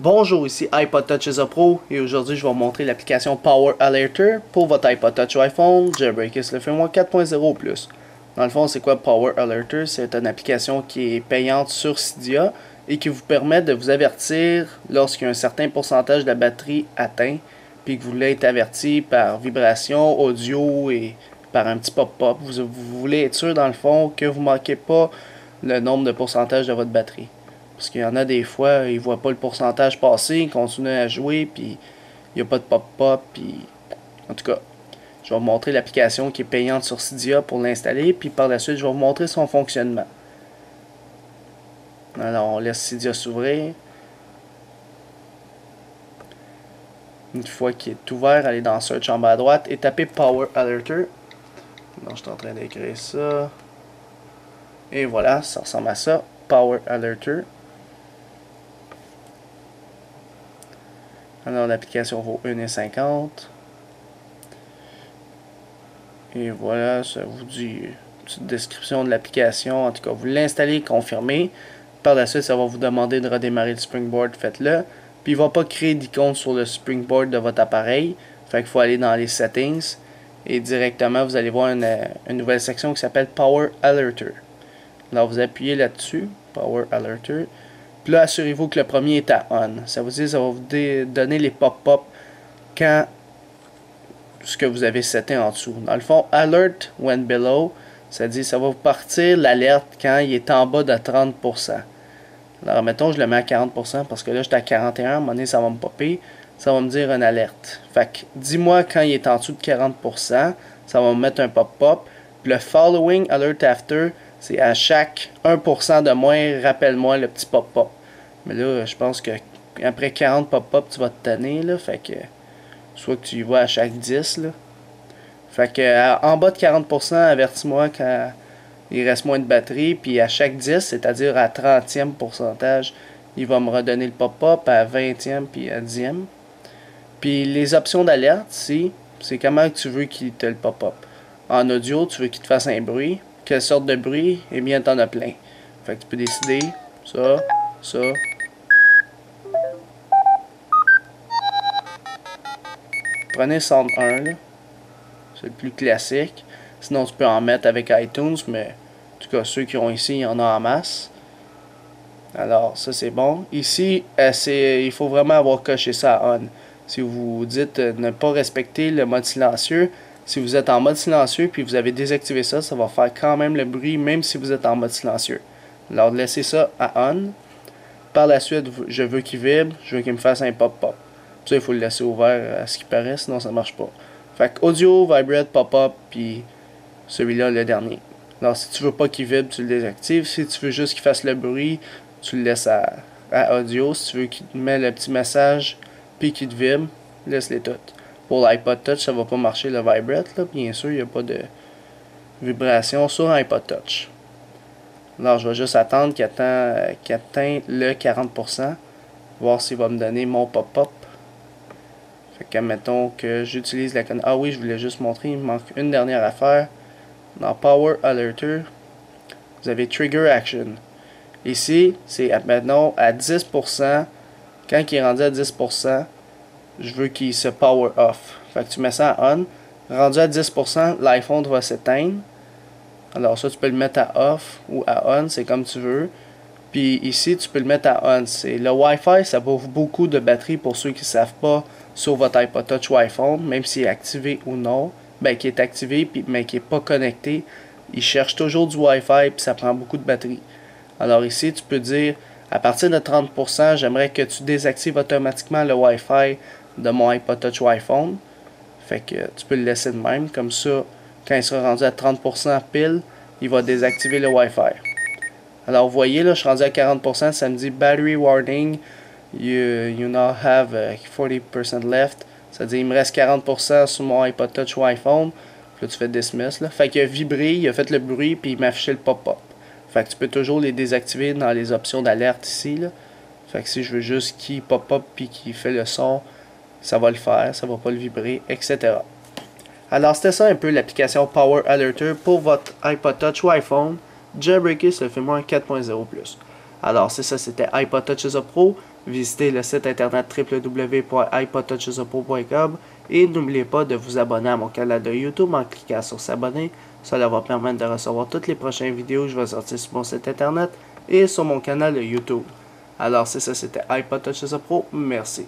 Bonjour, ici iPod Touch is a Pro et aujourd'hui je vais vous montrer l'application Power Alerter pour votre iPod Touch ou iPhone jailbreaker le firmware 4.0+. Dans le fond, c'est quoi Power Alerter? C'est une application qui est payante sur Cydia et qui vous permet de vous avertir lorsqu'il y a un certain pourcentage de la batterie atteint puis que vous voulez être averti par vibration, audio et par un petit pop-up. Vous voulez être sûr dans le fond que vous ne manquez pas le nombre de pourcentage de votre batterie. Parce qu'il y en a des fois, ils voient pas le pourcentage passer, ils continuent à jouer, puis il n'y a pas de pop-up, puis... En tout cas, je vais vous montrer l'application qui est payante sur Cydia pour l'installer, puis par la suite, je vais vous montrer son fonctionnement. Alors, on laisse Cydia s'ouvrir. Une fois qu'il est ouvert, allez dans Search en bas à droite et tapez Power Alerter. Donc, je suis en train d'écrire ça. Et voilà, ça ressemble à ça, Power Alerter. Alors l'application vaut 1,50 $. Et voilà, ça vous dit une petite description de l'application. En tout cas, vous l'installez, confirmez. Par la suite, ça va vous demander de redémarrer le Springboard, faites-le. Puis il ne va pas créer d'icône sur le Springboard de votre appareil. Fait qu'il faut aller dans les settings. Et directement, vous allez voir une nouvelle section qui s'appelle Power Alerter. Alors vous appuyez là-dessus, Power Alerter. Puis là, assurez-vous que le premier est à on. Ça veut dire ça va vous donner les pop-up quand ce que vous avez seté en dessous. Dans le fond, Alert when below, ça dit ça va vous partir l'alerte quand il est en bas de 30%. Alors, mettons, je le mets à 40% parce que là, j'étais à 41%. À un moment donné, ça va me popper. Ça va me dire une alerte. Fait que, dis-moi quand il est en dessous de 40%. Ça va me mettre un pop-up. Puis le following alert after, c'est à chaque 1% de moins, rappelle-moi le petit pop-up. Mais là, je pense que après 40 pop-up, tu vas te tanner, là. Fait que, soit que tu y vas à chaque 10, là. Fait que, en bas de 40%, avertis-moi quand il reste moins de batterie. Puis à chaque 10, c'est-à-dire à 30e pourcentage, il va me redonner le pop-up à 20e puis à 10e. Puis les options d'alerte, c'est comment tu veux qu'il te le pop-up. En audio, tu veux qu'il te fasse un bruit. Quelle sorte de bruit? Eh bien, t'en as plein. Fait que tu peux décider ça, ça. Prenez Sound 1, là. C'est le plus classique. Sinon, tu peux en mettre avec iTunes, mais en tout cas, ceux qui ont ici, il y en a en masse. Alors, ça, c'est bon. Ici, il faut vraiment avoir coché ça à on. Si vous dites ne pas respecter le mode silencieux, si vous êtes en mode silencieux puis vous avez désactivé ça, ça va faire quand même le bruit, même si vous êtes en mode silencieux. Alors, laissez ça à on. Par la suite, je veux qu'il vibre, je veux qu'il me fasse un pop-up. Ça, il faut le laisser ouvert à ce qui paraît, sinon ça ne marche pas. Fait que audio, vibrate, pop-up, puis celui-là, le dernier. Alors, si tu veux pas qu'il vibre, tu le désactives. Si tu veux juste qu'il fasse le bruit, tu le laisses à audio. Si tu veux qu'il te mette le petit message, puis qu'il te vibre, laisse-les toutes. Pour l'iPod Touch, ça va pas marcher le vibrate, là. Bien sûr, il n'y a pas de vibration sur un iPod Touch. Alors, je vais juste attendre qu'il atteigne le 40%. Voir s'il va me donner mon pop-up. Fait que, mettons que j'utilise la connexion. Ah oui, je voulais juste montrer, il me manque une dernière affaire. Dans Power Alerter, vous avez Trigger Action. Ici, c'est maintenant à 10%. Quand il est rendu à 10%, je veux qu'il se power off. Fait que tu mets ça à on. Rendu à 10%, l'iPhone va s'éteindre. Alors ça, tu peux le mettre à off ou à on, c'est comme tu veux. Puis ici, tu peux le mettre à on. Le Wi-Fi, ça bouffe beaucoup de batterie pour ceux qui ne savent pas sur votre iPod Touch ou iPhone, même s'il est activé ou non. Ben, qui est activé, mais qui n'est pas connecté. Il cherche toujours du Wi-Fi, puis ça prend beaucoup de batterie. Alors ici, tu peux dire, à partir de 30%, j'aimerais que tu désactives automatiquement le Wi-Fi de mon iPod Touch ou iPhone. Fait que tu peux le laisser de même. Comme ça, quand il sera rendu à 30% pile, il va désactiver le Wi-Fi. Alors, vous voyez, là, je suis rendu à 40%. Ça me dit Battery Warning. You now have 40% left. C'est-à-dire, il me reste 40% sur mon iPod Touch ou iPhone. Puis là, tu fais Dismiss. Là. Fait qu'il a vibré, il a fait le bruit, puis il m'a affiché le pop-up. Fait que tu peux toujours les désactiver dans les options d'alerte ici. Là. Fait que si je veux juste qu'il pop-up puis qu'il fait le son, ça va le faire, ça va pas le vibrer, etc. Alors, c'était ça un peu l'application Power Alerter pour votre iPod Touch ou iPhone. Jailbreaker, c'est le firmware 4.0+. Alors, c'est ça, c'était iPod Touch is a Pro. visiter le site internet www.ipodtouchesapro.com et n'oubliez pas de vous abonner à mon canal de YouTube en cliquant sur s'abonner. Cela va permettre de recevoir toutes les prochaines vidéos que je vais sortir sur mon site internet et sur mon canal de YouTube. Alors c'est ça, c'était iPod Touch Pro. Merci.